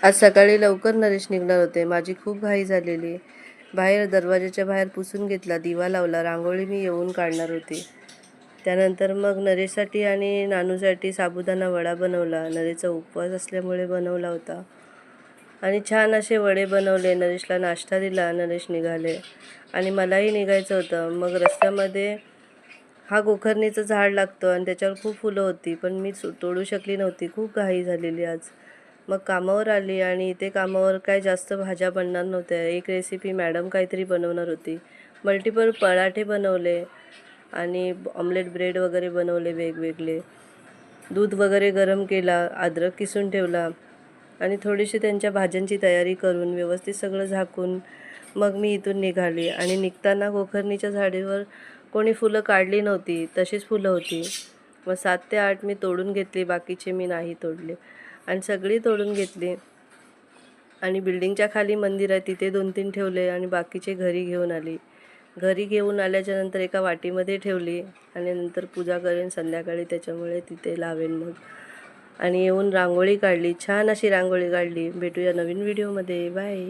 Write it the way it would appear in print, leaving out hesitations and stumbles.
आज सकाळी लवकर नरेश निघणार होते. माझी खूप घाई झालेली. बाहेर दरवाजाच्या बाहेर पुसून घेतला, दिवा लावला, रांगोळी मी येऊन काढणार होती. त्यानंतर मग नरेशसाठी आणि नानूसाठी साबुदाणा वडा बनवला. नरेशचा उपवास असल्यामुळे बनवला होता आणि छान असे वडे बनवले. नरेशला नाश्ता दिला. नरेश निघाले आणि मलाही निघायचं होतं. मग रस्त्यामध्ये हा गोखरणीचं झाड लागतं आणि त्याच्यावर खूप फुलं होती, पण मी तोडू शकली नव्हती. खूप घाई झालेली आज. मग कामावर आली आणि इथे कामावर काय जास्त भाज्या बनणार नव्हत्या. एक रेसिपी मॅडम काहीतरी बनवणार होती. मल्टिपल पराठे बनवले आणि ऑमलेट ब्रेड वगैरे बनवले वेगवेगळे. दूध वगैरे गरम केला, अद्रक किसून ठेवला आणि थोडीशी त्यांच्या भाज्यांची तयारी करून व्यवस्थित सगळं झाकून मग मी इथून निघाली. आणि निघताना गोखरणीच्या झाडीवर कोणी फुलं काढली नव्हती, तशीच फुलं होती. मग 7 ते 8 मी तोडून घेतली, बाकीचे मी नाही तोडले आणि सगळी तोडून घेतली. आणि बिल्डिंगच्या खाली मंदिर आहे, तिथे 2-3 ठेवले आणि बाकीचे घरी घेऊन आली. घरी घेऊन आल्याच्या नंतर एका वाटीमध्ये ठेवली आणि नंतर पूजा करेन संध्याकाळी, त्याच्यामुळे तिथे लावेन मग. आणि येऊन रांगोळी काढली, छान अशी रांगोळी काढली. भेटूया नवीन व्हिडिओमध्ये. बाय.